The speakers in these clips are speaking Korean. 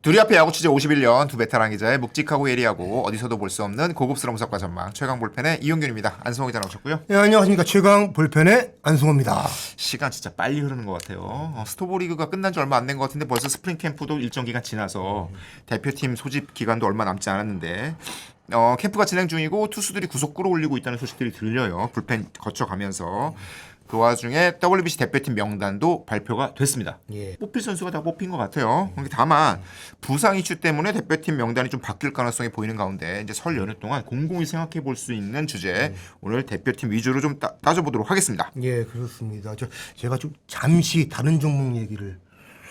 둘이 앞에 야구 취재 51년 두 베테랑 기자의 묵직하고 예리하고 어디서도 볼 수 없는 고급스러운 분석과 전망 최강 볼펜의 이용균입니다. 안승호 기자 나오셨고요. 네, 안녕하십니까. 최강 볼펜의 안승호입니다. 시간 진짜 빨리 흐르는 것 같아요. 스토브리그가 끝난 지 얼마 안 된 것 같은데 벌써 스프링 캠프도 일정 기간 지나서 대표팀 소집 기간도 얼마 남지 않았는데 캠프가 진행 중이고 투수들이 구속 끌어올리고 있다는 소식들이 들려요. 불펜 거쳐가면서. 그 와중에 WBC 대표팀 명단도 발표가 됐습니다. 예. 뽑힐 선수가 다 뽑힌 것 같아요. 다만 부상 이슈 때문에 대표팀 명단이 좀 바뀔 가능성이 보이는 가운데 이제 설 연휴 동안 공공히 생각해 볼 수 있는 주제 오늘 대표팀 위주로 좀 따져보도록 하겠습니다. 예, 그렇습니다. 제가 좀 잠시 다른 종목 얘기를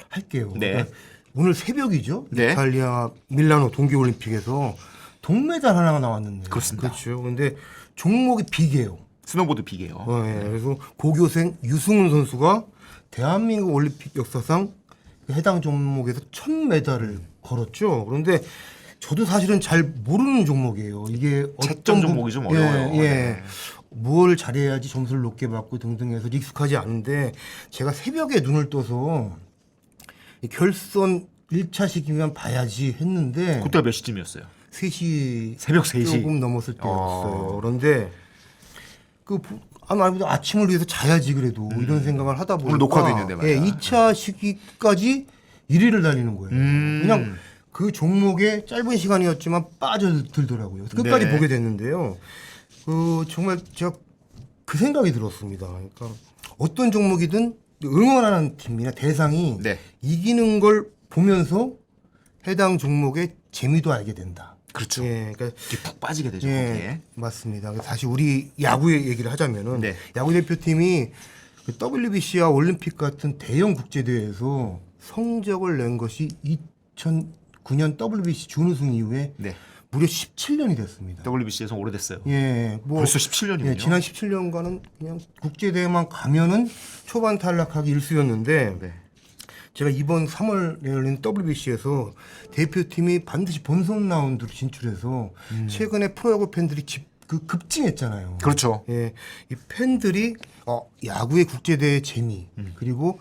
할게요. 네. 그러니까 오늘 새벽이죠. 네. 이탈리아 밀라노 동계올림픽에서 동메달 하나가 나왔는데. 그렇습니다. 그렇죠. 근데 종목이 비계예요. 스노보드 비계요. 예, 그래서 고교생 유승훈 선수가 대한민국 올림픽 역사상 해당 종목에서 첫 메달을 걸었죠. 그런데 저도 사실은 잘 모르는 종목이에요. 이게 채점 종목이 좀 어려워요. 예, 예. 네. 뭘 잘해야지 점수를 높게 받고 등등 해서 익숙하지 않은데 제가 새벽에 눈을 떠서 이 결선 1차 시기만 봐야지 했는데 그때가 몇 시쯤이었어요? 3시 새벽 3시? 조금 넘었을 때였어요. 그런데 아무래도 아침을 위해서 자야지 그래도 이런 생각을 하다 보니까 오늘 녹화도 있는데 말이야. 예, 2차 시기까지 1위를 달리는 거예요. 그냥 그 종목에 짧은 시간이었지만 빠져들더라고요. 끝까지 네. 보게 됐는데요. 정말 제가 그 생각이 들었습니다. 그러니까 어떤 종목이든 응원하는 팀이나 대상이 네. 이기는 걸 보면서 해당 종목의 재미도 알게 된다. 그렇죠. 예, 그러니까 이렇게 푹 빠지게 되죠. 예, 거기에. 맞습니다. 다시 우리 야구의 얘기를 하자면은 네. 야구 대표팀이 그 WBC와 올림픽 같은 대형 국제 대회에서 성적을 낸 것이 2009년 WBC 준우승 이후에 네. 무려 17년이 됐습니다. WBC에서 오래됐어요. 예, 벌써 17년이군요. 예, 지난 17년간은 그냥 국제 대회만 가면은 초반 탈락하기 일쑤였는데 네. 제가 이번 3월에 열린 WBC에서 대표팀이 반드시 본선 라운드로 진출해서 최근에 프로야구 팬들이 급증했잖아요. 그렇죠. 예, 이 팬들이 야구의 국제대회 재미 그리고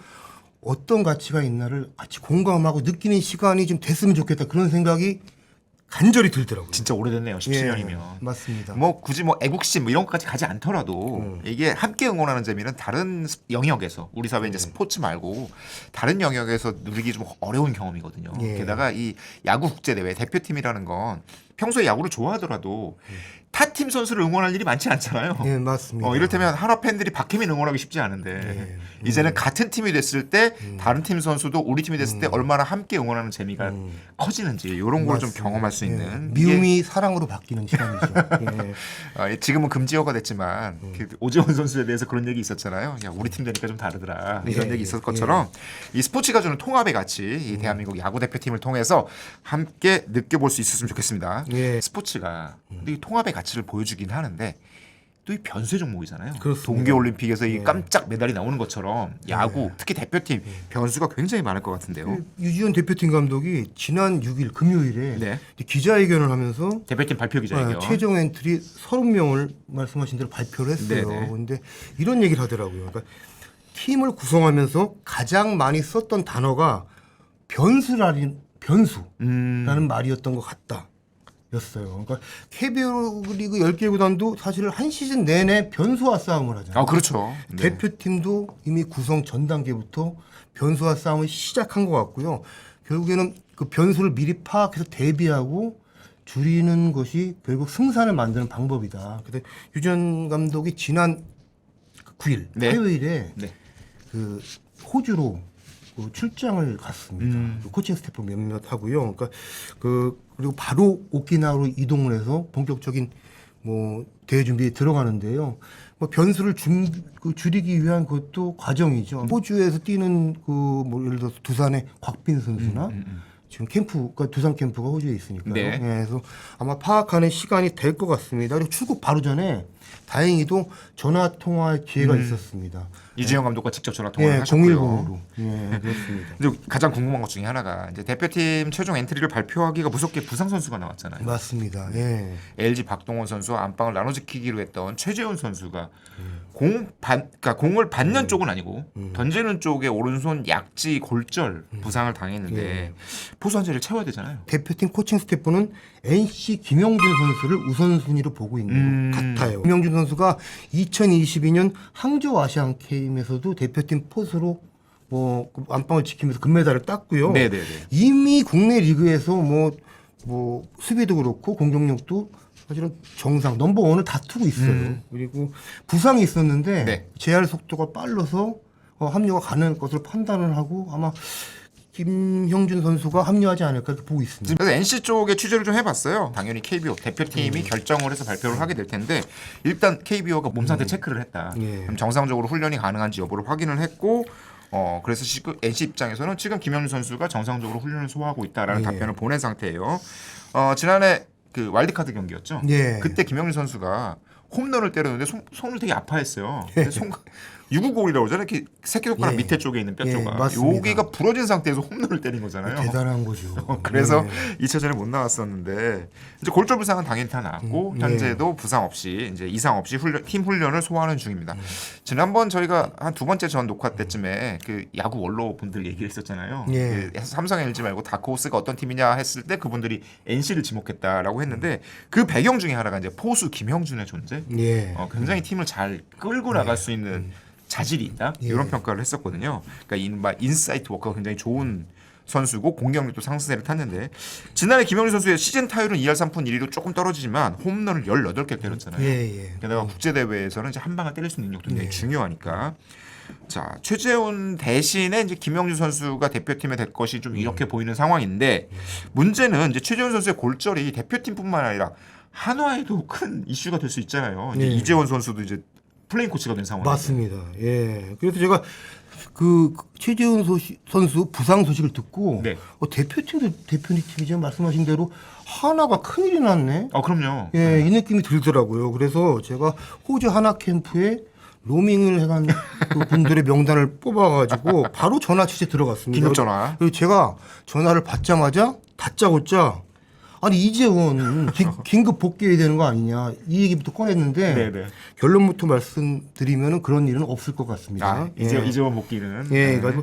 어떤 가치가 있나를 같이 공감하고 느끼는 시간이 좀 됐으면 좋겠다 그런 생각이 간절히 들더라고요. 진짜 오래됐네요. 17년이면. 예, 맞습니다. 뭐 굳이 뭐 애국심 뭐 이런 것까지 가지 않더라도 이게 함께 응원하는 재미는 다른 영역에서 우리 사회 이제 스포츠 말고 다른 영역에서 누리기 좀 어려운 경험이거든요. 예. 게다가 이 야구 국제 대회 대표팀이라는 건 평소에 야구를 좋아하더라도 타 팀 선수를 응원할 일이 많지 않잖아요. 예, 맞습니다. 이를테면 한화 팬들이 박혜민 응원하기 쉽지 않은데 이제는 같은 팀이 됐을 때 다른 팀 선수도 우리 팀이 됐을 때 얼마나 함께 응원하는 재미가 커지는지 이런 걸 좀 맞습니다. 경험할 수 예, 있는 미움이 사랑으로 바뀌는 시간이죠. 예. 지금은 금지어가 됐지만 그 오재원 선수에 대해서 그런 얘기 있었잖아요. 야 우리 팀 되니까 좀 다르더라 이런 예, 얘기 있었을 것처럼 이 스포츠가 주는 통합의 가치 이 대한민국 야구 대표팀을 통해서 함께 느껴볼 수 있었으면 좋겠습니다. 예. 스포츠가 이 통합의 가치를 보여주긴 하는데 또 이 변수의 종목이잖아요. 그렇습니다. 동계올림픽에서 이 깜짝 메달이 나오는 것처럼 야구 특히 대표팀 변수가 굉장히 많을 것 같은데요. 유지현 대표팀 감독이 지난 6일 금요일에 네. 기자회견을 하면서 대표팀 발표 기자회견. 최종 엔트리 30명을 말씀하신 대로 발표를 했어요. 네네. 그런데 이런 얘기를 하더라고요. 그러니까 팀을 구성하면서 가장 많이 썼던 단어가 변수라는 말이었던 것 같다. 였어요. 그러니까 KBO 리그 10개 구단도 사실 한 시즌 내내 변수와 싸움을 하잖아요. 그렇죠. 네. 대표팀도 이미 구성 전 단계부터 변수와 싸움을 시작한 것 같고요. 결국에는 그 변수를 미리 파악해서 대비하고 줄이는 것이 결국 승산을 만드는 방법이다. 근데 유전 감독이 지난 9일 네. 화요일에 네. 그 호주로 그 출장을 갔습니다. 그 코칭 스태프 몇몇 하고요. 그러니까 그리고 바로 오키나와로 이동을 해서 본격적인 뭐 대회 준비에 들어가는데요. 뭐 변수를 줄이기 위한 그것도 과정이죠. 호주에서 뛰는 뭐 예를 들어서 두산의 곽빈 선수나 지금 그러니까 두산 캠프가 호주에 있으니까요. 네. 예, 그래서 아마 파악하는 시간이 될 것 같습니다. 그리고 출국 바로 전에 다행히도 전화 통화의 기회가 있었습니다. 이재영 감독과 직접 전화 통화를 예, 하셨고요. 010으로. 예, 그렇습니다. 근데 가장 궁금한 것 중에 하나가 이제 대표팀 최종 엔트리를 발표하기가 무섭게 부상 선수가 나왔잖아요. 맞습니다. 예. LG 박동원 선수와 안방을 나눠지키기로 했던 최재훈 선수가 그러니까 공을 받는 쪽은 아니고 던지는 쪽에 오른손 약지 골절 부상을 당했는데 포수 한 자리를 채워야 되잖아요. 대표팀 코칭 스태프는 NC 김영준 선수를 우선순위로 보고 있는 것 같아요. 김영준 선수가 2022년 항저우 아시안 게임에서도 대표팀 포수로 뭐 안방을 지키면서 금메달을 땄고요. 네네네. 이미 국내 리그에서 뭐 수비도 그렇고 공격력도 사실은 정상 넘버원을 다투고 있어요. 그리고 부상이 있었는데 네. 재활 속도가 빨라서 합류가 가능할 것으로 판단을 하고 아마 김형준 선수가 합류하지 않을까 이렇게 보고 있습니다. 그래서 NC 쪽에 취재를 좀 해봤어요. 당연히 KBO 대표팀이 결정을 해서 발표를 하게 될 텐데 일단 KBO가 몸 상태 체크를 했다. 예. 그럼 정상적으로 훈련이 가능한지 여부를 확인을 했고 그래서 지금 NC 입장에서는 지금 김현준 선수가 정상적으로 훈련을 소화하고 있다라는 예. 답변을 보낸 상태예요. 지난해 그 와일드카드 경기였죠. 예. 그때 김영준 선수가 홈런을 때렸는데 손을 되게 아파했어요. 유구골이라고 그러잖아요. 이렇게 새끼손가락 예. 밑에 쪽에 있는 뼈 예, 조각. 맞습니다. 여기가 부러진 상태에서 홈런을 때린 거잖아요. 대단한 거죠. 그래서 예. 2차전에 못 나왔었는데 이제 골절 부상은 당연히 다 나왔고 현재도 부상 없이 이제 이상 없이 팀 훈련을 소화하는 중입니다. 지난번 저희가 한 두 번째 전 녹화 때쯤에 그 야구 원로 분들 얘기를 했었잖아요. 예. 그 삼성 LG 말고 다크호스가 어떤 팀이냐 했을 때 그분들이 NC를 지목했다라고 했는데 그 배경 중에 하나가 이제 포수 김형준의 존재. 예. 굉장히 팀을 잘 끌고 나갈 수 있는 자질이 있다 이런 평가를 했었거든요. 그러니까 인사이트 워크가 굉장히 좋은 선수고 공격력도 상승세를 탔는데 지난해 김영준 선수의 시즌 타율은 2할 3푼 1리로 조금 떨어지지만 홈런을 18개 때렸잖아요. 예. 게다가 국제 대회에서는 이제 한 방을 때릴 수 있는 능력도 굉장히 중요하니까. 자, 최재훈 대신에 이제 김영준 선수가 대표팀에 될 것이 좀 이렇게 보이는 상황인데 문제는 이제 최재훈 선수의 골절이 대표팀뿐만 아니라 한화에도 큰 이슈가 될 수 있잖아요. 이제 예. 이재원 선수도 이제 플레인 코치가 된 상황. 맞습니다. 예. 그래서 제가 그 최재훈 선수 부상 소식을 듣고 네. 대표팀도 대표팀이죠. 말씀하신 대로 하나가 큰일이 났네. 그럼요. 예, 이 느낌이 들더라고요. 그래서 제가 호주 하나 캠프에 로밍을 해간 그 분들의 명단을 뽑아가지고 바로 전화 취재 들어갔습니다. 긴급 전화. 그리고 제가 전화를 받자마자 다짜고짜 아니 이재원 긴급 복귀해야 되는 거 아니냐 이 얘기부터 꺼냈는데 네네. 결론부터 말씀드리면 그런 일은 없을 것 같습니다. 이재원 복귀는. 예, 그러니까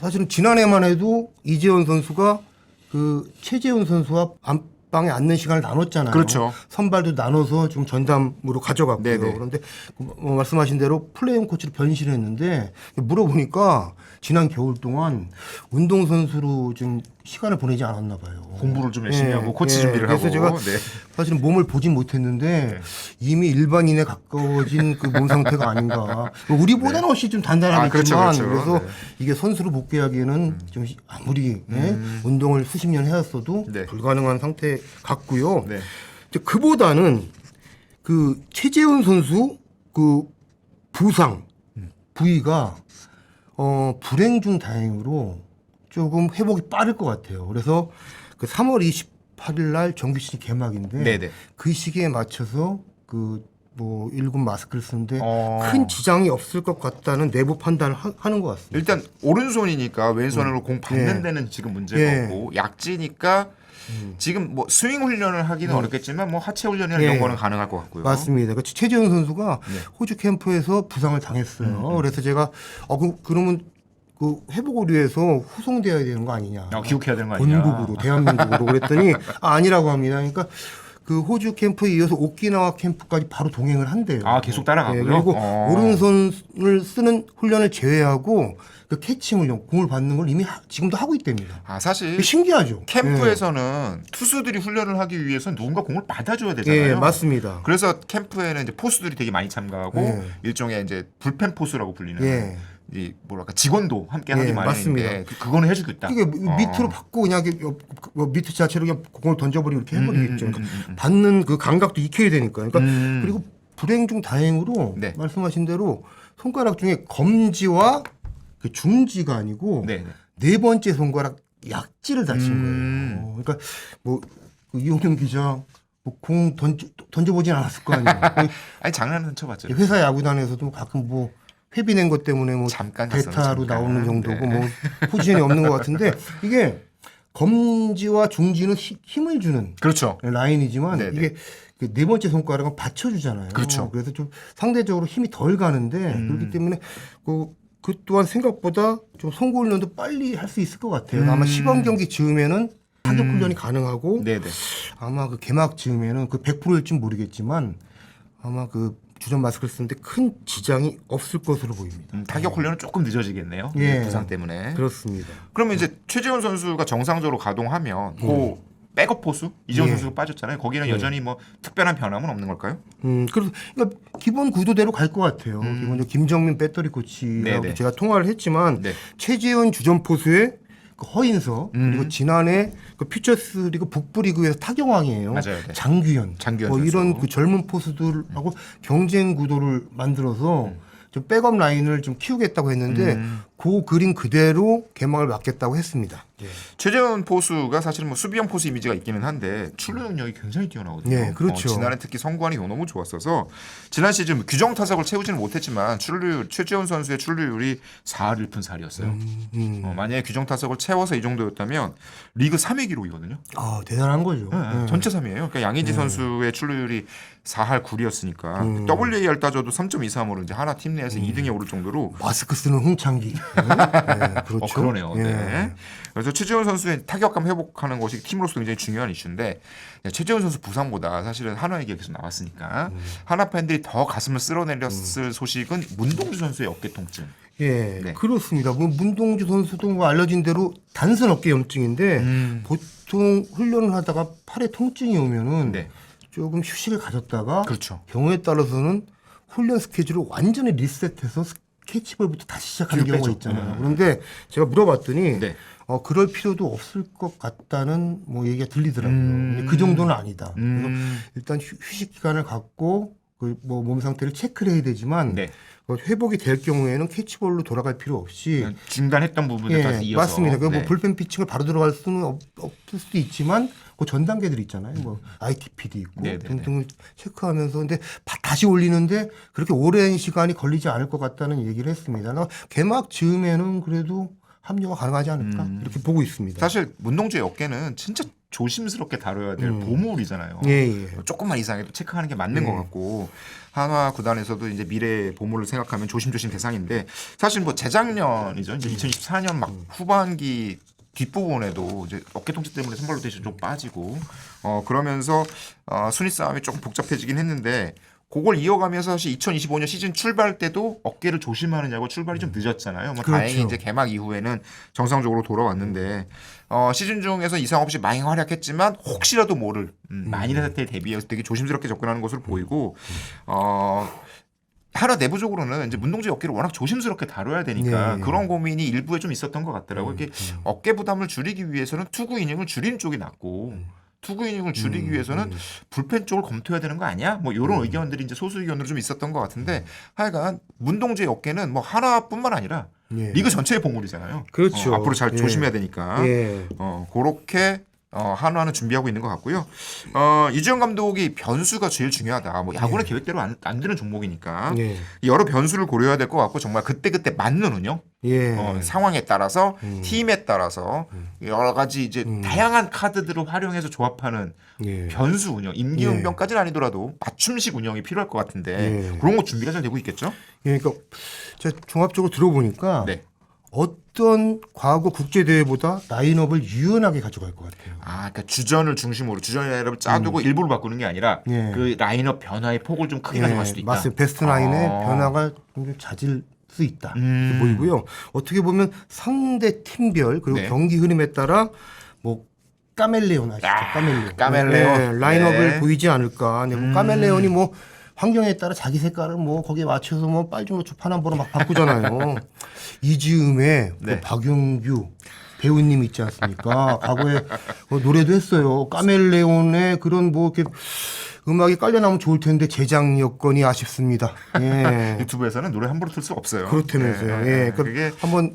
사실은 지난해만 해도 이재원 선수가 그 최재훈 선수와 안방에 앉는 시간을 나눴잖아요. 그렇죠. 선발도 나눠서 좀 전담으로 가져갔고요. 네네. 그런데 말씀하신 대로 플레이온 코치로 변신했는데 물어보니까 지난 겨울 동안 운동선수로 좀 시간을 보내지 않았나 봐요. 공부를 좀 열심히 하고 코치 준비를 그래서 하고. 제가 네. 사실은 몸을 보진 못했는데 이미 일반인에 가까워진 그 몸 상태가 아닌가. 우리보다는 훨씬 좀 단단하겠지만 그렇죠. 그래서 네. 이게 선수로 복귀하기에는 좀 아무리 운동을 수십 년 해왔어도 네. 불가능한 상태 같고요. 네. 그보다는 그 최재훈 선수 그 부상 부위가 불행 중 다행으로 조금 회복이 빠를 것 같아요. 그래서 그 3월 28일 날 정규 시즌 개막인데 네네. 그 시기에 맞춰서 그 뭐 1군 마스크를 쓰는데 어. 큰 지장이 없을 것 같다는 내부 판단을 하는 것 같습니다. 일단 오른손이니까 왼손으로 공 받는 예. 데는 지금 문제가 예. 없고 약지니까 지금 뭐 스윙 훈련을 하기는 어렵겠지만 뭐 하체 훈련이나 이런 예. 거는 가능할 것 같고요. 맞습니다. 그 최재훈 선수가 네. 호주 캠프에서 부상을 당했어요. 그래서 제가 그러면 그 회복을 위해서 후송되어야 되는 거 아니냐. 기록해야 되는 거 아니냐. 본국으로 대한민국으로 그랬더니 아니라고 합니다. 그러니까 그 호주 캠프에 이어서 오키나와 캠프까지 바로 동행을 한대요. 계속 따라가고요. 그리고 오른손을 쓰는 훈련을 제외하고 그 캐칭 훈련, 공을 받는 걸 이미 지금도 하고 있답니다. 사실 신기하죠. 캠프에서는 투수들이 훈련을 하기 위해서는 누군가 공을 받아줘야 되잖아요. 예, 맞습니다. 그래서 캠프에는 이제 포수들이 되게 많이 참가하고 예. 일종의 이제 불펜 포수라고 불리는 예. 이 뭐랄까 직원도 함께 예, 하기 맞습니다. 마련인데 그거는 해주겠다. 이게 밑으로 받고 그냥 밑에 자체로 그냥 공을 던져버리고 이렇게 해버리겠죠. 그러니까 받는 그 감각도 익혀야 되니까. 그러니까 그리고 불행 중 다행으로 네. 말씀하신 대로 손가락 중에 검지와 그 중지가 아니고 네. 네 번째 손가락 약지를 다친 거예요. 그러니까 뭐 그 이용준 기자 공 던져보진 않았을 거 아니에요. 아니 장난은 쳐봤죠. 회사 야구단에서도 가끔 뭐 회비 낸 것 때문에 뭐 잠깐 대타로 갔었는데, 잠깐. 나오는 정도고 네. 뭐 포지션이 없는 것 같은데 이게 검지와 중지는 힘을 주는 그렇죠. 라인이지만 네네. 이게 그네 번째 손가락은 받쳐주잖아요. 그렇죠. 그래서 좀 상대적으로 힘이 덜 가는데 그렇기 때문에 그 또한 생각보다 좀 송구 훈련도 빨리 할 수 있을 것 같아요. 아마 시범 경기 즈음에는 타격 훈련이 가능하고 네네. 아마 그 개막 즈음에는 그 100%일지 모르겠지만 아마 그 주전 마스크를 쓰는데 큰 지장이 없을 것으로 보입니다. 타격 훈련은 조금 늦어지겠네요. 예. 부상 때문에. 그렇습니다. 그러면 이제 최재훈 선수가 정상적으로 가동하면 그 백업 포수 이재훈 예. 선수가 빠졌잖아요. 거기는 여전히 뭐 특별한 변함은 없는 걸까요? 그러니까 기본 구도대로 갈 것 같아요. 기본적으로 김정민 배터리 코치하고 네네. 제가 통화를 했지만 네. 최지훈 주전 포수의 그 허인서 그리고 지난해 그 퓨처스리그 북부리그에서 타격왕이에요. 맞아요. 네. 장규현, 장규현 뭐 선수. 이런 그 젊은 포수들하고 경쟁 구도를 만들어서 좀 백업 라인을 좀 키우겠다고 했는데 그 그림 그대로 개막을 맡겠다고 했습니다. 최재훈 포수가 사실은 뭐 수비형 포수 이미지가 있기는 한데 출루 능력이 굉장히 뛰어나거든요. 네, 그렇죠. 지난해 특히 성구안이 너무 좋았어서 지난 시즌 규정 타석을 채우지는 못했지만 최재훈 선수의 출루율이 4할 1푼 4리였어요. 만약에 규정 타석을 채워서 이 정도였다면 리그 3위 기록이거든요. 아 대단한 거죠. 네, 전체 3위예요. 그러니까 양의지 선수의 출루율이 4할 9리였으니까 WAR 따져도 3.23으로 이제 하나 팀 내에서 2등에 오를 정도로 마스크 쓰는 홍창기. 네, 그렇죠. 그러네요. 예. 네. 그래서 최재훈 선수의 타격감 회복하는 것이 팀으로서 굉장히 중요한 이슈인데 최재훈 선수 부상보다 사실은 한화 얘기가 계속 나왔으니까 한화 팬들이 더 가슴을 쓸어내렸을 소식은 문동주 선수의 어깨 통증. 예, 네. 그렇습니다. 뭐 문동주 선수도 뭐 알려진 대로 단순 어깨 염증인데 보통 훈련을 하다가 팔에 통증이 오면은 네. 조금 휴식을 가졌다가 그렇죠. 경우에 따라서는 훈련 스케줄을 완전히 리셋해서 캐치볼부터 다시 시작하는 뒤로 경우가 빼죠. 있잖아요. 그런데 제가 물어봤더니 네. 그럴 필요도 없을 것 같다는 뭐 얘기가 들리더라고요. 근데 그 정도는 아니다. 그래서 일단 휴식 기간을 갖고 그 뭐 몸 상태를 체크를 해야 되지만 네. 회복이 될 경우에는 캐치볼로 돌아갈 필요 없이 중단했던 부분을 다시 이어서. 맞습니다. 그 뭐 네. 불펜 피칭을 바로 들어갈 수는 없을 수도 있지만 그 전 단계들 있잖아요. 뭐 ITP도 있고 네네네. 등등을 체크하면서 근데 다시 올리는데 그렇게 오랜 시간이 걸리지 않을 것 같다는 얘기를 했습니다. 개막 즈음에는 그래도 합류가 가능하지 않을까 이렇게 보고 있습니다. 사실 문동주의 어깨는 진짜 조심스럽게 다뤄야 될 보물이잖아요. 예. 조금만 이상해도 체크하는 게 맞는 것 같고 한화 구단에서도 이제 미래 보물을 생각하면 조심조심 대상인데 사실 뭐 재작년이죠. 이제 2024년 막 후반기 뒷부분에도 이제 어깨 통증 때문에 선발 로테이션 좀 빠지고 그러면서 순위 싸움이 조금 복잡해지긴 했는데 그걸 이어가면서 사실 2025년 시즌 출발 때도 어깨를 조심하느냐고 출발이 좀 늦었잖아요. 뭐 그렇죠. 다행히 이제 개막 이후에는 정상적으로 돌아왔는데 시즌 중에서 이상 없이 많이 활약했지만 혹시라도 모를 만일의 사태에 대비해서 되게 조심스럽게 접근하는 것으로 보이고 하나 내부적으로는 이제 문동주의 어깨를 워낙 조심스럽게 다뤄야 되니까 네. 그런 고민이 일부에 좀 있었던 것 같더라고요. 이게 어깨 부담을 줄이기 위해서는 투구 이닝을 줄이는 쪽이 낫고 투구 이닝을 줄이기 위해서는 불펜 쪽을 검토해야 되는 거 아니야? 뭐 이런 의견들이 이제 소수 의견으로 좀 있었던 것 같은데 하여간 문동주의 어깨는 뭐 하나뿐만 아니라 예. 리그 전체의 보물이잖아요. 그렇죠. 앞으로 잘 예. 조심해야 되니까. 예. 그렇게 한화는 준비하고 있는 것 같고요. 이주영 감독이 변수가 제일 중요하다. 뭐 야구는 계획대로 안 되는 종목이니까 예. 여러 변수를 고려해야 될 것 같고 정말 그때 맞는 운영, 예. 상황에 따라서 팀에 따라서 여러 가지 이제 다양한 카드들을 활용해서 조합하는 예. 변수 운영, 임기응변까지는 아니더라도 맞춤식 운영이 필요할 것 같은데 예. 그런 거 준비가 잘 되고 있겠죠? 예, 그러니까 제가 종합적으로 들어보니까 네. 어떤 과거 국제 대회보다 라인업을 유연하게 가져갈 것 같아요. 그러니까 주전을 중심으로 주전 라인업을 짜두고 일부를 바꾸는 게 아니라 예. 그 라인업 변화의 폭을 좀 크게 가져갈 수도 있다. 맞습니다. 베스트 라인의 변화가 좀 잦을 수 있다. 이렇게 보이고요. 어떻게 보면 상대 팀별 그리고 네. 경기 흐름에 따라 뭐 카멜레온 아시죠? 카멜레온. 카멜레온. 라인업을 네. 보이지 않을까. 네, 뭐 카멜레온이 뭐 환경에 따라 자기 색깔을 뭐 거기에 맞춰서 뭐 빨주노초 파남보로 막 바꾸잖아요. 이즈음에 네. 그 박용규 배우님 있지 않습니까? 과거에 노래도 했어요. 카멜레온의 그런 뭐 이렇게 음악이 깔려 나오면 좋을 텐데 제작 여건이 아쉽습니다. 예. 유튜브에서는 노래 함부로 틀 수 없어요. 그렇다면서요. 네. 예. 그러니까 그게 한번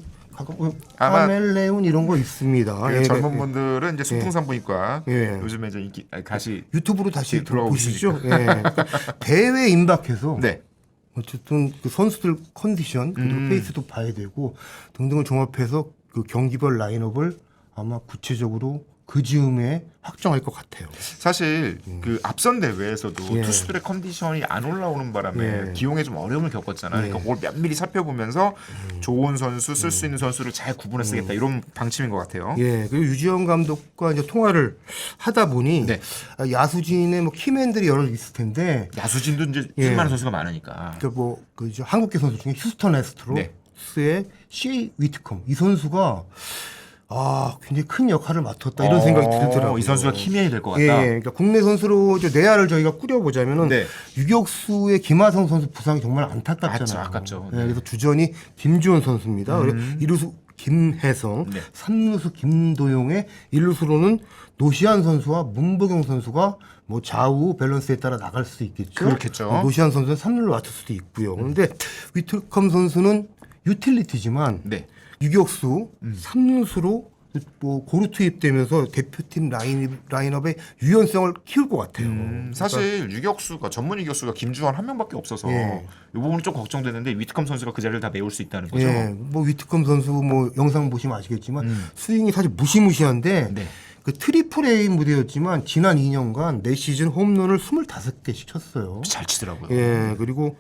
아마 카멜레온 이런 거 있습니다. 그 예, 젊은 예. 분들은 이제 순풍산부인과 예. 요즘에 이제 인기 가시 유튜브로 다시 들어오고 보시죠. 예. 그러니까 대회 임박해서 네. 어쨌든 그 선수들 컨디션 그리고 페이스도 봐야 되고 등등을 종합해서 그 경기별 라인업을 아마 구체적으로 그 즈음에 확정할 것 같아요. 사실 그 앞선 대회에서도 예. 투수들의 컨디션이 안 올라오는 바람에 예. 기용에 좀 어려움을 겪었잖아요. 그러니까 그걸 면밀히 살펴보면서 좋은 선수, 쓸 수 있는 선수를 잘 구분해 쓰겠다 이런 방침인 것 같아요. 예, 그리고 유지영 감독과 이제 통화를 하다 보니 네. 야수진의 뭐 키맨들이 여러 있을 텐데 야수진도 이제 예. 수많은 선수가 많으니까. 그뭐 한국계 선수 중에 휴스턴 네. 애스트로스의 C 위트컴 이 선수가 굉장히 큰 역할을 맡았다 이런 생각이 들더라고요. 이 선수가 키맨이 될 것 같다. 예, 그러니까 국내 선수로 이제 내야를 저희가 꾸려보자면은 네. 유격수의 김하성 선수 부상이 정말 안타깝잖아요. 맞죠, 아깝죠. 예, 네. 그래서 주전이 김주원 선수입니다. 그리고 이루수 김혜성, 네. 3루수 김도용의 1루수로는 노시안 선수와 문보경 선수가 뭐 좌우 밸런스에 따라 나갈 수 있겠죠. 그렇겠죠. 노시안 선수는 3루를 맡을 수도 있고요. 그런데 위트컴 선수는 유틸리티지만 네. 유격수 3루수로 뭐 고루 투입되면서 대표팀 라인업의 유연성을 키울 것 같아요. 사실 유격수가 전문 유격수가 김주환 한 명밖에 없어서 예. 이 부분은 좀 걱정되는데 위트컴 선수가 그 자리를 다 메울 수 있다는 거죠. 예, 뭐 위트컴 선수 뭐 영상 보시면 아시겠지만 스윙이 사실 무시무시한데 네. 그 트리플 A 무대였지만 지난 2년간 매 시즌 홈런을 25개씩 쳤어요. 잘 치더라고요. 예, 그리고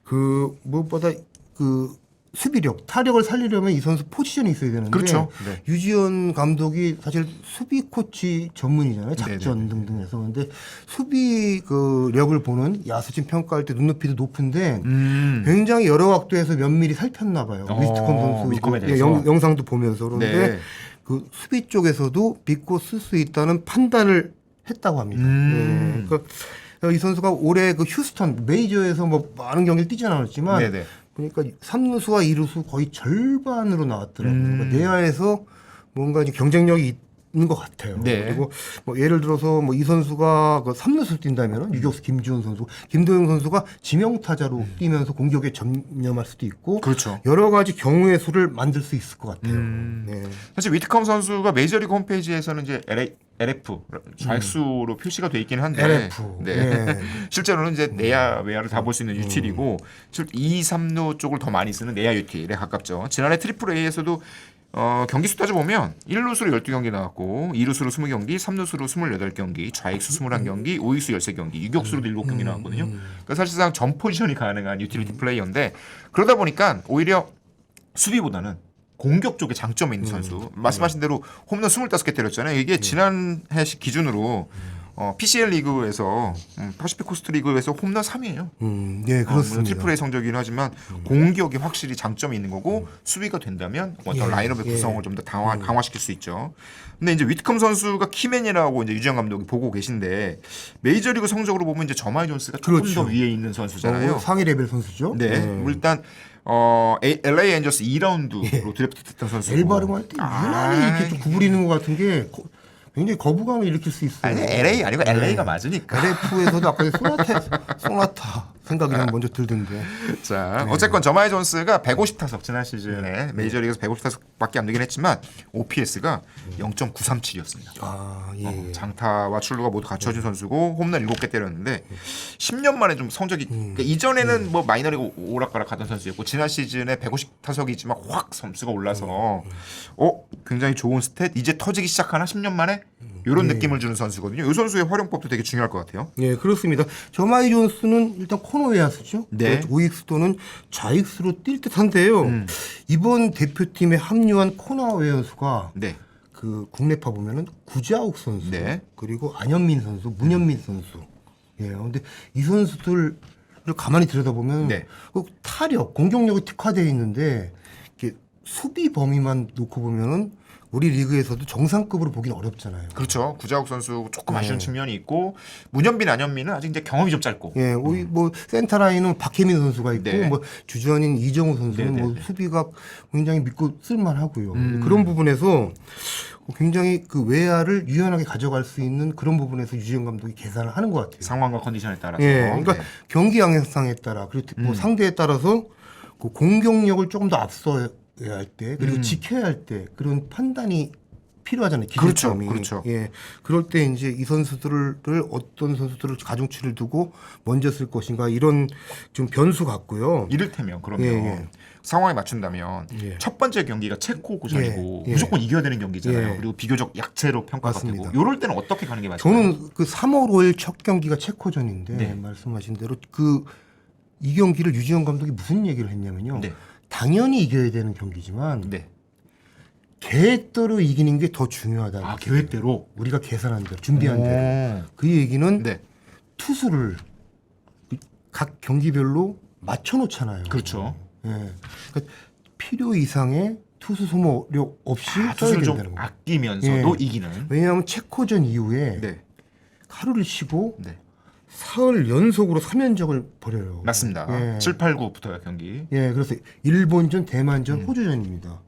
그 무엇보다 그 수비력, 타력을 살리려면 이 선수 포지션이 있어야 되는데 그렇죠. 네. 유지현 감독이 사실 수비 코치 전문이잖아요. 작전 등등해서. 그런데 수비 그 력을 보는 야수진 평가할 때 눈높이도 높은데 굉장히 여러 각도에서 면밀히 살폈나 봐요. 위트컴 선수 위트컴에 대해서. 영상도 보면서. 그런데 네. 그 수비 쪽에서도 믿고 쓸 수 있다는 판단을 했다고 합니다. 예, 그러니까 이 선수가 올해 그 휴스턴 메이저에서 뭐 많은 경기를 뛰진 않았지만 네네. 그러니까 3루수와 2루수 거의 절반으로 나왔더라고요. 그러니까 내야에서 뭔가 이제 경쟁력이 있는 것 같아요. 네. 그리고 뭐 예를 들어서 뭐 이 선수가 그 3루수 뛴다면 유격수 김주원 선수, 김도영 선수가 지명타자로 뛰면서 공격에 전념할 수도 있고 그렇죠. 여러 가지 경우의 수를 만들 수 있을 것 같아요. 네. 사실 위트컴 선수가 메이저리그 홈페이지에서는 이제 LF 좌익수로 표시가 돼 있긴 한데 LF. 네. 네. 실제로는 이제 내야 외야를 다 볼 수 있는 유틸이고 2, 3루 쪽을 더 많이 쓰는 내야 유틸에 가깝죠. 지난해 트리플 A에서도 경기 수 따져보면 1루수로 12경기 나왔고 2루수로 20경기, 3루수로 28경기, 좌익수 21경기, 우익수 13경기, 유격수로도 7경기 나왔거든요. 그러니까 사실상 전 포지션이 가능한 유틸리티 플레이어인데 그러다 보니까 오히려 수비보다는 공격 쪽에 장점이 있는 선수. 말씀하신 대로 홈런 25개 때렸잖아요. 이게 지난해 기준으로 PCL 리그에서 퍼시픽 코스트 리그에서 홈런 3위예요. 네, 그렇습니다. 트리플 A 성적이긴 하지만 공격이 확실히 장점이 있는 거고 수비가 된다면 어떤 라인업의 구성을 좀 더 강화시킬 수 있죠. 근데 이제 위트컴 선수가 키맨이라고 이제 유지영 감독이 보고 계신데 메이저리그 성적으로 보면 이제 저마이 존스가 조금 그렇죠. 더 위에 있는 선수잖아요. 상위 레벨 선수죠. 네. 뭐 일단 LA 엔저스 2라운드로 드래프트됐던 선수고. 엘 발음할 때 유난히 이렇게 좀 구부리는 것 같은 게 굉장히 거부감을 일으킬 수 있어요. 아니 LA 아니고 LA가 맞으니까. LF에서도 아까 소나타 생각이 난 먼저 들던데. 자, 어쨌건 저마이 존스가 150타석 지난 시즌에 메이저리그에서 150타석밖에 안 되긴 했지만 OPS가 0.937이었습니다. 아, 예. 장타와 출루가 모두 갖춰진 선수고 홈런 7개 때렸는데 10년 만에 좀 성적이 그러니까 이전에는 뭐 마이너리그 오락가락 하던 선수였고 지난 시즌에 150타석이지만 확 점수가 올라서 굉장히 좋은 스탯 이제 터지기 시작하나 10년 만에 이런 느낌을 주는 선수거든요. 이 선수의 활용법도 되게 중요할 것 같아요. 예, 그렇습니다. 저마이 존스는 일단 코너 외야수죠. 네. 우익수 또는 좌익수로 뛸 듯한데요. 이번 대표팀에 합류한 코너 외야수가 네. 그 국내파 보면은 구자욱 선수, 네. 그리고 안현민 선수, 문현민 선수. 예, 근데 이 선수들을 가만히 들여다보면 네. 그 타력, 공격력이 특화되어 있는데 이렇게 수비 범위만 놓고 보면은 우리 리그에서도 정상급으로 보긴 어렵잖아요. 그렇죠. 구자욱 선수 조금 아쉬운 측면이 있고 문현빈, 안현민은 아직 이제 경험이 좀 짧고. 예, 우리 뭐 센터 라인은 박혜민 선수가 있고 네. 뭐 주전인 이정우 선수는 네, 뭐 네, 네. 수비가 굉장히 믿고 쓸만하고요. 그런 부분에서 굉장히 그 외야를 유연하게 가져갈 수 있는 그런 부분에서 유지영 감독이 계산을 하는 것 같아요. 상황과 컨디션에 따라서. 예, 그러니까 네. 경기 양상에 따라 그리고 뭐 상대에 따라서 그 공격력을 조금 더 앞서 할 때 그리고 지켜야 할 때 그런 판단이 필요하잖아요. 그렇죠, 기준점이. 그렇죠. 예, 그럴 때 이제 이 선수들을 어떤 선수들을 가중치를 두고 먼저 쓸 것인가 이런 좀 변수 같고요. 이를테면 그러면 예. 상황에 맞춘다면 예. 첫 번째 경기가 체코고전이고 예. 무조건 이겨야 되는 경기잖아요. 예. 그리고 비교적 약체로 평가가 맞습니다. 되고 이럴 때는 어떻게 가는 게 맞을까요? 저는 그 3월 5일 첫 경기가 체코전인데 네. 말씀하신 대로 이 경기를 유지영 감독이 무슨 얘기를 했냐면요. 네. 당연히 이겨야 되는 경기지만 네. 계획대로 이기는 게 더 중요하다. 아, 계획대로. 우리가 계산한 대로 준비한 대로. 그 얘기는 네. 투수를 각 경기별로 맞춰놓잖아요. 그렇죠. 예. 그러니까 필요 이상의 투수 소모력 없이 써야 투수를 좀 된다는 거예요. 아끼면서도 예. 이기는. 왜냐하면 체코전 이후에 네. 하루를 쉬고 네. 사흘 연속으로 3연적을 벌여요. 맞습니다. 예. 7, 8, 9부터요 경기. 예, 그래서 일본전, 대만전, 호주전입니다.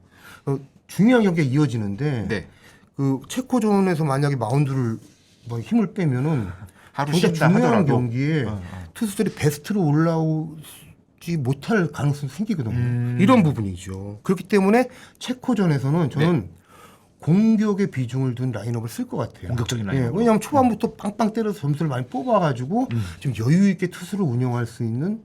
중요한 경기가 이어지는데 네. 그 체코전에서 만약에 마운드를 뭐 힘을 빼면은 하루 굉장히 쉰다 중요한 하더라도. 경기에 어. 투수들이 베스트로 올라오지 못할 가능성이 생기거든요. 이런 부분이죠. 그렇기 때문에 체코전에서는 저는 공격에 비중을 둔 라인업을 쓸 것 같아요. 공격적인 예, 라인업. 왜냐하면 초반부터 빵빵 때려서 점수를 많이 뽑아가지고 좀 여유 있게 투수를 운영할 수 있는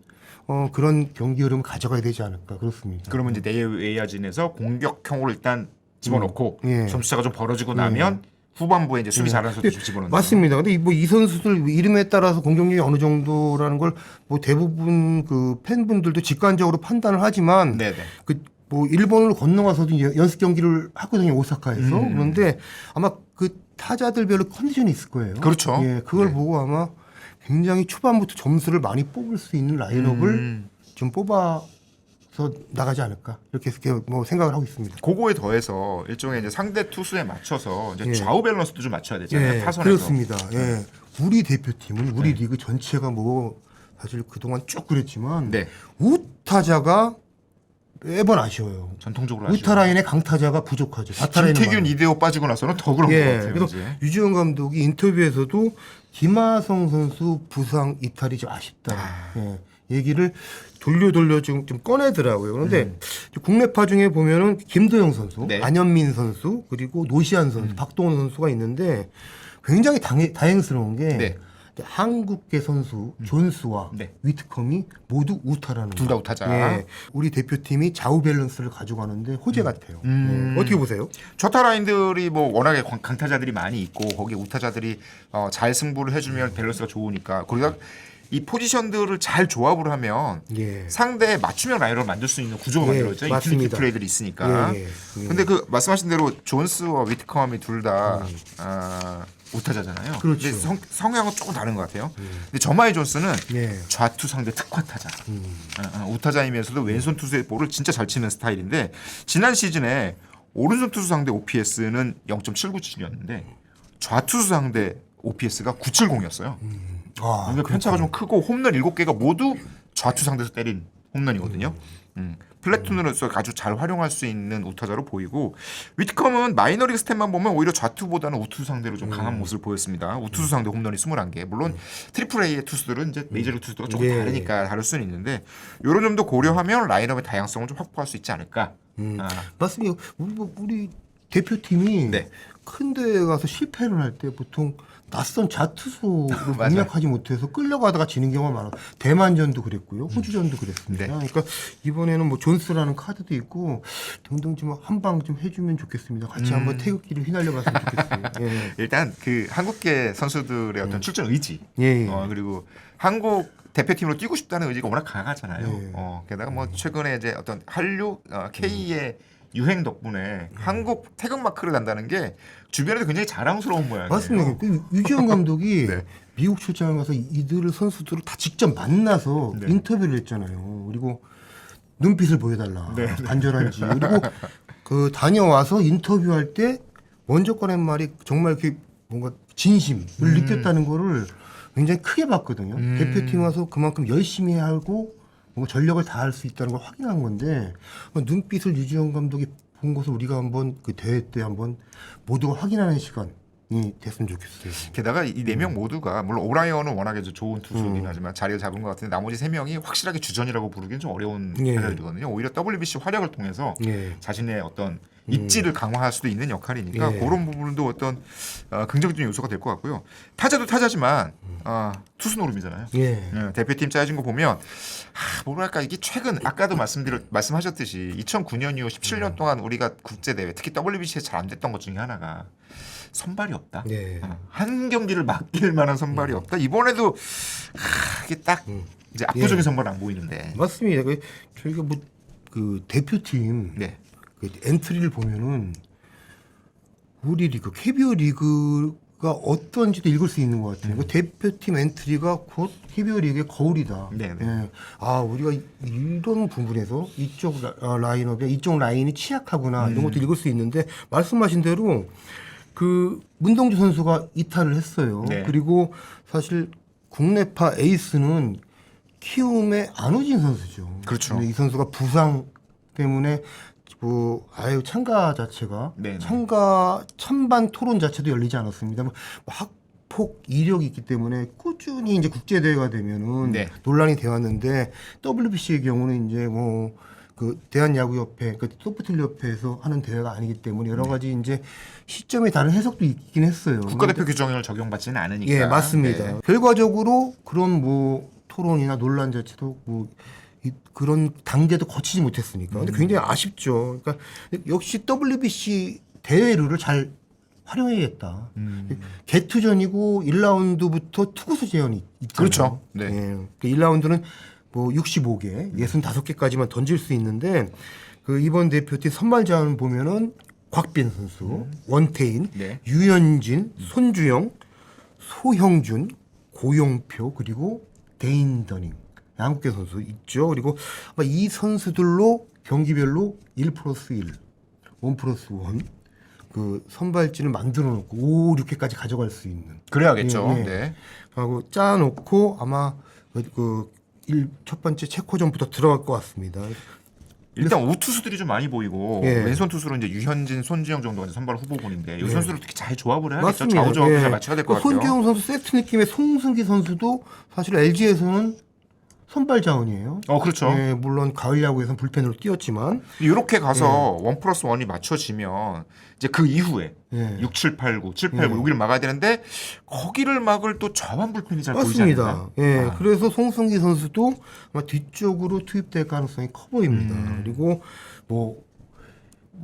그런 경기 흐름을 가져가야 되지 않을까 그렇습니다. 그러면 이제 내야진에서 공격형으로 일단 집어넣고 예. 점수차가 좀 벌어지고 나면 후반부에 이제 수비 잘하는 선수 좀 집어넣는. 맞습니다. 근데 뭐 이 선수들 이름에 따라서 공격력이 어느 정도라는 걸 뭐 대부분 그 팬분들도 직관적으로 판단을 하지만 네네. 뭐 일본으로 건너가서도 이제 연습 경기를 하거든요, 오사카에서. 그런데 아마 그 타자들별로 컨디션이 있을 거예요. 그렇죠. 예, 그걸 네. 보고 아마 굉장히 초반부터 점수를 많이 뽑을 수 있는 라인업을 좀 뽑아서 나가지 않을까 이렇게 뭐 생각을 하고 있습니다. 그거에 더해서 일종의 이제 상대 투수에 맞춰서 이제 예. 좌우 밸런스도 좀 맞춰야 되잖아요. 예, 타선에서. 그렇습니다. 예, 우리 대표팀은 우리 리그 전체가 뭐 사실 그동안 쭉 그랬지만 네. 우타자가 매번 아쉬워요. 전통적으로 우타 라인에 강타자가 부족하죠. 다타 라인은 김태균 많아요. 이대호 빠지고 나서는 더 그런 것 예, 같아요. 그래서 이제. 유지영 감독이 인터뷰에서도 김하성 선수 부상 이탈이 좀 아쉽다. 예, 얘기를 돌려 좀 꺼내더라고요. 그런데 국내파 중에 보면은 김도영 선수, 네. 안현민 선수, 그리고 노시안 선수, 박동원 선수가 있는데 굉장히 다행스러운 게 네. 한국계 선수 존스와 네. 위트컴이 모두 우타라는 둘 다 거예요. 우타자. 예, 우리 대표팀이 좌우 밸런스를 가져가는데 호재 같아요. 예, 어떻게 보세요? 좌타 라인들이 뭐 워낙에 강타자들이 많이 있고 거기에 우타자들이 잘 승부를 해주면 밸런스가 좋으니까 거기다 이 포지션들을 잘 조합을 하면 예. 상대의 맞춤형 라인을 만들 수 있는 구조가 예, 만들어져. 맞습니다. 유틸리티 플레이들이 있으니까. 예, 예, 예. 근데 그 말씀하신 대로 존스와 위트컴이 둘 다 우타자잖아요. 그렇죠. 근데 성향은 조금 다른 것 같아요. 근데 저마이 존스는 예. 좌투 상대 특화 타자. 우타자이면서도 왼손 투수의 볼을 진짜 잘 치는 스타일인데 지난 시즌에 오른손 투수 상대 OPS는 0.797이었는데 좌투수 상대 OPS가 970이었어요. 아, 그러니까 편차가 좀 크고 홈런 7개가 모두 좌투 상대에서 때린 홈런이거든요. 플래툰으로서 아주 잘 활용할 수 있는 우타자로 보이고 위트컴은 마이너리그 스탯만 보면 오히려 좌투보다는 우투수 상대로 좀 강한 모습을 보였습니다. 우투수 상대 홈런이 21개. 물론 트리플 A의 투수들은 이제 메이저리그 투수들과 조금 예. 다르니까 다를 수는 있는데 이런 점도 고려하면 라인업의 다양성을 좀 확보할 수 있지 않을까. 맞습니다. 우리 대표팀이 네. 큰 데 가서 실패를 할 때 보통 낯선 자투수를 맞아요. 공략하지 못해서 끌려가다가 지는 경우가 많아요. 대만전도 그랬고요. 호주전도 그랬습니다. 네. 그러니까 이번에는 뭐 존스라는 카드도 있고 등등 좀 한 방 좀 해주면 좋겠습니다. 같이 한번 태극기를 휘날려봤으면 좋겠어요. 예. 일단 그 한국계 선수들의 어떤 출전 의지 예, 예. 그리고 한국 대표팀으로 뛰고 싶다는 의지가 워낙 강하잖아요. 예. 게다가 뭐 최근에 이제 어떤 한류 K의 유행 덕분에 한국 태극 마크를 단다는 게 주변에도 굉장히 자랑스러운 모양이에요. 맞습니다. 그 유지영 감독이 네. 미국 출장을 가서 이들 선수들을 다 직접 만나서 네. 인터뷰를 했잖아요. 그리고 눈빛을 보여달라. 네. 간절한지. 그리고 그 다녀와서 인터뷰할 때 먼저 꺼낸 말이 정말 이렇게 뭔가 진심을 느꼈다는 거를 굉장히 크게 봤거든요. 대표팀 와서 그만큼 열심히 하고 뭔가 전력을 다할 수 있다는 걸 확인한 건데 눈빛을 유지영 감독이 본 것을 우리가 한번 그 대회 때 한번 모두가 확인하는 시간 됐으면 좋겠어요. 게다가 이 네 명 모두가 물론 오라이언은 워낙에 좋은 투수이긴 하지만 자리를 잡은 것 같은데 나머지 세 명이 확실하게 주전이라고 부르기는 좀 어려운 예. 패널이거든요. 오히려 WBC 활약을 통해서 예. 자신의 어떤 입지를 강화할 수도 있는 역할이니까 예. 그런 부분도 어떤 긍정적인 요소가 될 것 같고요. 타자도 타자지만 투수 노름이잖아요. 예. 대표팀 짜여진 거 보면 뭐랄까 이게 최근 아까도 말씀하셨듯이 2009년 이후 17년 동안 우리가 국제 대회 특히 WBC에 잘 안 됐던 것 중에 하나가 선발이 없다. 예. 한 경기를 맡길 만한 선발이 없다. 이번에도 이게 딱 이제 압도적인 선발은 안 보이는데. 맞습니다. 저희가 뭐 그 대표팀 네. 그 엔트리를 보면은 우리 리그 KBO 리그가 어떤지도 읽을 수 있는 것 같아요. 그 대표팀 엔트리가 곧 KBO 리그의 거울이다. 네네. 예. 우리가 이런 부분에서 이쪽 라인업이 이쪽 라인이 취약하구나 이런 것도 읽을 수 있는데 말씀하신 대로 그 문동주 선수가 이탈을 했어요. 네. 그리고 사실 국내파 에이스는 키움의 안우진 선수죠. 그렇죠. 근데 이 선수가 부상 때문에 참가 자체가 네네. 찬반 토론 자체도 열리지 않았습니다. 학폭 이력이 있기 때문에 꾸준히 이제 국제 대회가 되면은 네. 논란이 되었는데 WBC의 경우는 이제 그 대한야구협회, 그 소프트웨어협회에서 하는 대회가 아니기 때문에 여러 가지 이제 시점에 다른 해석도 있긴 했어요. 국가대표 규정을 적용받지는 않으니까. 예, 맞습니다. 네. 결과적으로 그런 토론이나 논란 자체도 그런 단계도 거치지 못했으니까. 근데 굉장히 아쉽죠. 그러니까 역시 WBC 대회 룰을 잘 활용해야겠다. 개투전이고 1라운드부터 투구수 제한이 있잖아요. 그렇죠. 네. 예. 그 1라운드는 65개, 65개까지만 던질 수 있는데 그 이번 대표팀 선발 자원 보면은 곽빈 선수, 원태인, 네. 유현진, 손주영, 소형준, 고용표 그리고 데인더닝 양국계 선수 있죠. 그리고 아마 이 선수들로 경기별로 1+1, 1+1 그 선발진을 만들어 놓고 5, 6회까지 가져갈 수 있는. 그래야겠죠. 예, 예. 네. 하고 짜놓고 아마 첫 번째 체코전부터 들어갈 것 같습니다. 일단 우투수들이 좀 많이 보이고 예. 왼손 투수로 이제 유현진, 손지영 정도가 이제 선발 후보군인데 이 예. 선수들 특히 잘 조합을 해야겠죠. 맞습니다. 좌우조합을 예. 잘 맞춰야 될 것 같아요. 손주영 선수 세트 느낌의 송승기 선수도 사실 LG에서는 선발 자원이에요. 그렇죠. 예, 물론 가을 야구에서는 불펜으로 뛰었지만 이렇게 가서 1+1이 맞춰지면 이제 그 이후에 예. 6, 7, 8, 9, 7, 8, 9 여기를 막아야 되는데 거기를 막을 또 좌완 불펜이 잘 보이지 맞습니다. 않나요? 예, 그래서 송승기 선수도 아마 뒤쪽으로 투입될 가능성이 커 보입니다. 그리고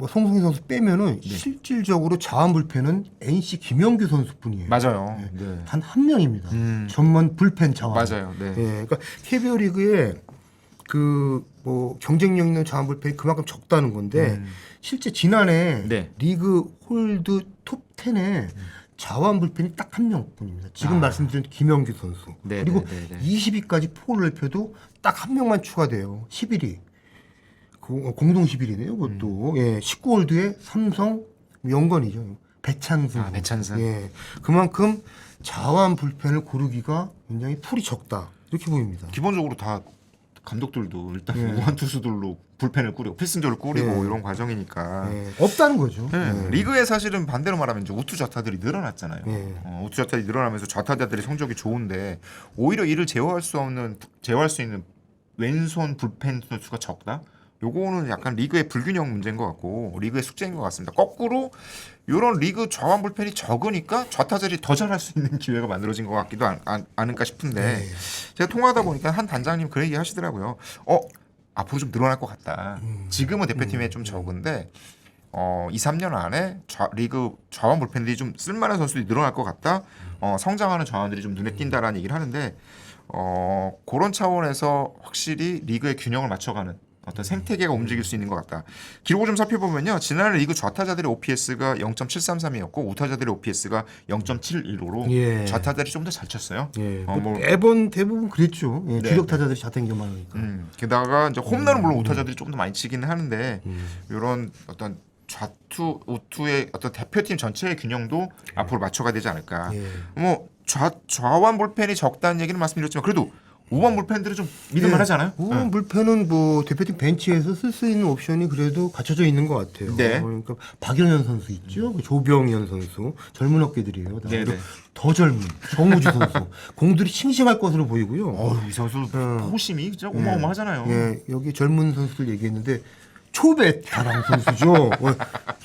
송승기 선수 빼면은 실질적으로 자완 불펜은 NC 김영규 선수뿐이에요. 맞아요. 네. 단 한 명입니다. 전문 불펜 자완. 맞아요. 네. 예, 그러니까 KBO 리그에 경쟁력 있는 자완 불펜이 그만큼 적다는 건데 실제 지난해 네. 리그 홀드 톱 10에 자완 불펜이 딱 한 명뿐입니다. 지금 말씀드린 김영규 선수. 네, 그리고 네, 네, 네. 20위까지 포를 넓혀도 딱 한 명만 추가돼요. 11위. 공동 10일이네요. 그것도. 예, 19홀드에 삼성 영건이죠. 배찬승. 배찬승. 예. 그만큼 자완 불펜을 고르기가 굉장히 풀이 적다. 이렇게 보입니다. 기본적으로 다 감독들도 일단 우한 투수들로 불펜을 꾸리고 필승조를 꾸리고 이런 과정이니까 예, 없다는 거죠. 리그에 사실은 반대로 말하면 이제 우투 좌타들이 늘어났잖아요. 예. 우투 좌타들이 늘어나면서 좌타자들이 성적이 좋은데 오히려 이를 제어할 수 있는 왼손 불펜 선수가 적다. 요거는 약간 리그의 불균형 문제인 것 같고 리그의 숙제인 것 같습니다. 거꾸로 이런 리그 좌완 불펜이 적으니까 좌타자들이 더 잘할 수 있는 기회가 만들어진 것 같기도 않을까 싶은데 제가 통화하다 보니까 한 단장님 그런 얘기 하시더라고요. 앞으로 좀 늘어날 것 같다. 지금은 대표팀에 좀 적은데 2, 3년 안에 리그 좌완 불펜들이 좀 쓸만한 선수들이 늘어날 것 같다. 성장하는 좌완들이 좀 눈에 띈다라는 얘기를 하는데 그런 차원에서 확실히 리그의 균형을 맞춰가는 어떤 생태계가 움직일 수 있는 것 같다. 기록을 좀 살펴보면요. 지난해 리그 좌타자들의 OPS가 0.733이었고 우타자들의 OPS가 0.715로 예. 좌타자들이 좀 더 잘 쳤어요. 예. 대부분 그랬죠. 예, 주력 타자들이 좌탱기만 하니까. 게다가 이제 홈런은 물론 우타자들이 조금 더 많이 치기는 하는데 이런 어떤 좌투, 우투의 어떤 대표팀 전체의 균형도 앞으로 맞춰가야 되지 않을까. 예. 좌완 볼펜이 적다는 얘기는 말씀드렸지만 그래도 5번 불펜들은 좀 믿을만하잖아요. 5번 불펜은 뭐 대표팀 벤치에서 쓸 수 있는 옵션이 그래도 갖춰져 있는 것 같아요. 네. 그러니까 박영현 선수 있죠, 조병현 선수 젊은 어깨들이에요. 네, 네. 더 젊은 정우주 선수 공들이 싱싱할 것으로 보이고요. 이 선수 호심이 진짜 어마어마하잖아요. 예, 여기 젊은 선수들 얘기했는데 초베테랑 선수죠.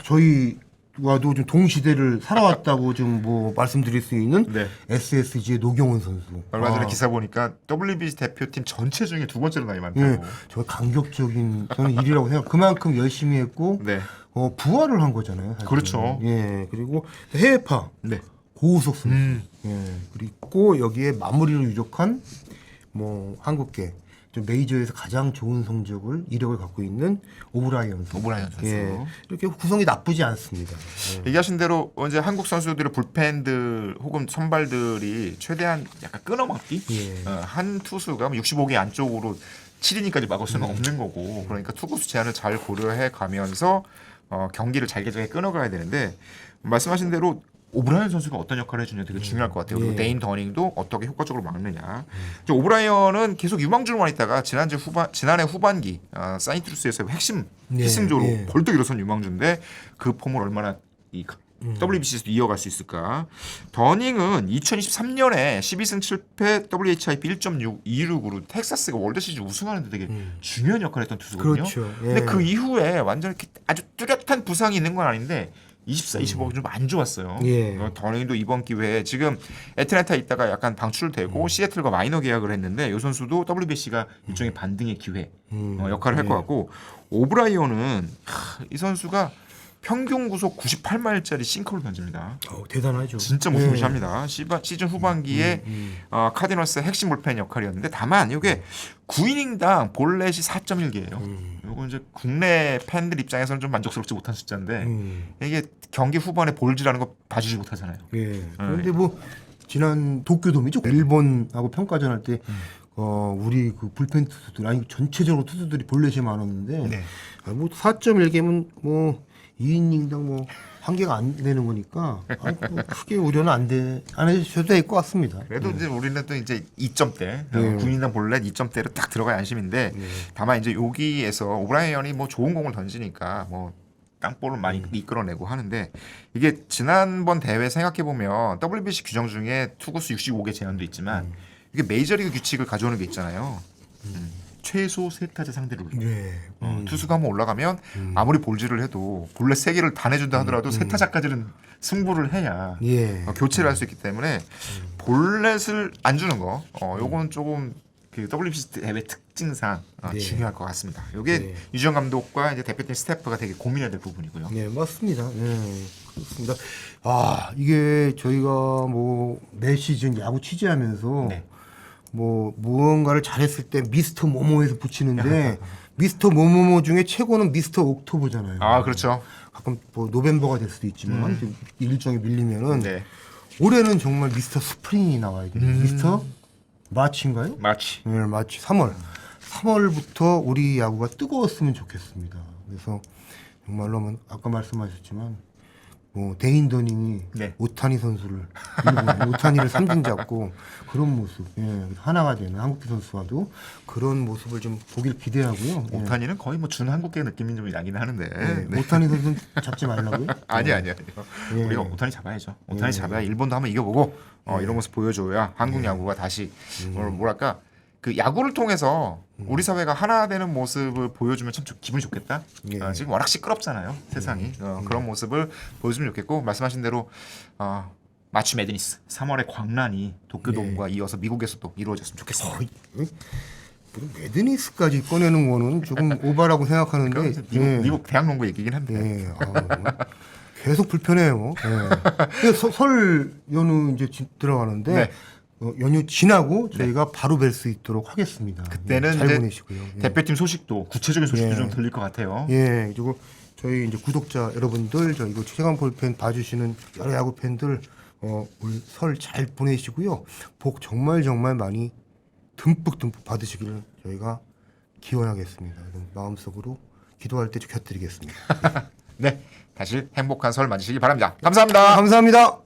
저희와도 좀 동시대를 살아왔다고 좀 뭐 말씀드릴 수 있는 네. SSG의 노경훈 선수. 얼마 전에 기사 보니까 WBC 대표팀 전체 중에 두 번째로 나이 예, 많다고. 저 감격적인 저는 일이라고 생각. 그만큼 열심히 했고 네. 부활을 한 거잖아요. 사실은. 그렇죠. 예, 그리고 해외파 네. 고우석 선수. 예, 그리고 여기에 마무리를 유력한 뭐 한국계 좀 메이저에서 가장 좋은 성적을 이력을 갖고 있는 오브라이언 선수. 오브라이언 선수. 예, 이렇게 구성이 나쁘지 않습니다. 예. 얘기하신 대로 이제 한국 선수들의 불펜들 혹은 선발들이 최대한 약간 끊어막기. 예. 한 투수가 65개 안쪽으로 7이닝까지 막을 수는 없는 거고, 그러니까 투구수 제한을 잘 고려해 가면서 경기를 잘게 끊어가야 되는데, 말씀하신 대로 오브라이언 선수가 어떤 역할을 해주냐 되게 중요할 것 같아요. 그리고 예. 데인 더닝도 어떻게 효과적으로 막느냐. 이제 오브라이언은 계속 유망주로만 있다가 지난해 후반기 사인트루스에서 핵심 예, 필승조로 예. 벌떡 일어선 유망주인데 그 폼을 얼마나 이 WBC에서도 이어갈 수 있을까. 더닝은 2023년에 12승 7패 WHIP 1.626으로 텍사스가 월드시리즈 우승하는데 되게 중요한 역할을 했던 투수거든요. 그렇죠. 예. 근데 그 이후에 완전 이렇게 아주 뚜렷한 부상이 있는 건 아닌데 24, 25가 좀 안 좋았어요. 예. 더닝도 이번 기회에 지금 애틀랜타에 있다가 약간 방출되고 시애틀과 마이너 계약을 했는데 이 선수도 WBC가 일종의 반등의 기회 역할을 할 것 같고, 오브라이언은 이 선수가 평균 구속 98마일짜리 싱커를 던집니다. 대단하죠. 진짜 무시무시합니다. 시즌 후반기에 카디너스의 핵심 불펜 역할이었는데, 다만 이게 9이닝당 볼넷이 4.1개예요. 이거 이제 국내 팬들 입장에서는 좀 만족스럽지 못한 숫자인데 이게 경기 후반에 볼즈라는 거 봐주지 못하잖아요. 예. 그런데 뭐 지난 도쿄돔이죠. 일본하고 평가전 할 때 우리 그 불펜 투수들 아니 전체적으로 투수들이 볼넷이 많았는데 네. 뭐 4.1개면 뭐 2이닝당 뭐 한 개가 안 되는 거니까 뭐 크게 우려는 안 해주셔도 될 것 같습니다. 그래도 이제 우리는 또 이제 2점대, 9인당 볼넷 2점대로 딱 들어가야 안심인데, 다만 이제 여기에서 오브라이언이 뭐 좋은 공을 던지니까 뭐 땅볼을 많이 이끌어내고 하는데, 이게 지난번 대회 생각해 보면 WBC 규정 중에 투구수 65개 제한도 있지만 이게 메이저리그 규칙을 가져오는 게 있잖아요. 최소 세 타자 상대로. 예. 투수가 한번 올라가면 아무리 볼질을 해도 볼넷 3개를 다 내준다 하더라도 세 타자까지는 승부를 해야 예. 교체를 할 수 있기 때문에 볼넷을 안 주는 거, 요건 조금 그 WBC 대회 특징상 네. 중요할 것 같습니다. 요게 네. 유지영 감독과 이제 대표팀 스태프가 되게 고민해야 될 부분이고요. 네, 맞습니다. 네, 그렇습니다. 이게 저희가 뭐 매 시즌 야구 취재하면서 네. 뭐 무언가를 잘했을 때 미스터 모모에서 붙이는데 미스터 모모모 중에 최고는 미스터 옥토버잖아요. 그렇죠. 가끔 뭐 노벰버가 될 수도 있지만 좀 일정이 밀리면은 네. 올해는 정말 미스터 스프링이 나와야 돼요. 미스터 마치인가요? 마치. 네, 마치 3월부터 우리 야구가 뜨거웠으면 좋겠습니다. 그래서 정말로 뭐 아까 말씀하셨지만 뭐 데인 더닝이 네. 오타니 선수를 밀고 오타니를 삼진 잡고 그런 모습, 하나가 되는 한국계 선수와도 그런 모습을 좀 보길 기대하고요. 예. 오타니는 거의 뭐 준 한국계 느낌이 좀 나긴 하는데. 네. 오타니 선수는 잡지 말라고요? 아니요. 예. 우리가 오타니 잡아야죠. 오타니 잡아야 일본도 한번 이겨보고 이런 모습 보여줘야 한국 야구가 다시 뭐랄까 그 야구를 통해서 우리 사회가 하나 되는 모습을 보여주면 참 기분이 좋겠다. 예. 지금 워낙 시끄럽잖아요, 세상이. 그런 모습을 보여주면 좋겠고, 말씀하신 대로 마치 매드니스 3월의 광란이 도쿄돔과 이어서 미국에서도 이루어졌으면 좋겠습니다. 매드니스까지 꺼내는 거는 조금 오바라고 생각하는데 미국 대학농구 얘기긴 한데. 예. 계속 불편해요. 예. 설 연휴 이제 들어가는데 네. 연휴 지나고 저희가 바로 뵐 수 있도록 하겠습니다. 그때는 잘 이제 보내시고요. 예. 대표팀 소식도 구체적인 소식도 예. 좀 들릴 것 같아요. 예, 그리고 저희 이제 구독자 여러분들, 저 이거 최강 볼펜 봐주시는 여러 야구 팬들, 올 설 잘 보내시고요. 복 정말 많이 듬뿍 받으시기를 저희가 기원하겠습니다. 마음속으로 기도할 때 곁드리겠습니다. 네, 다시 행복한 설 맞으시기 바랍니다. 감사합니다. 감사합니다.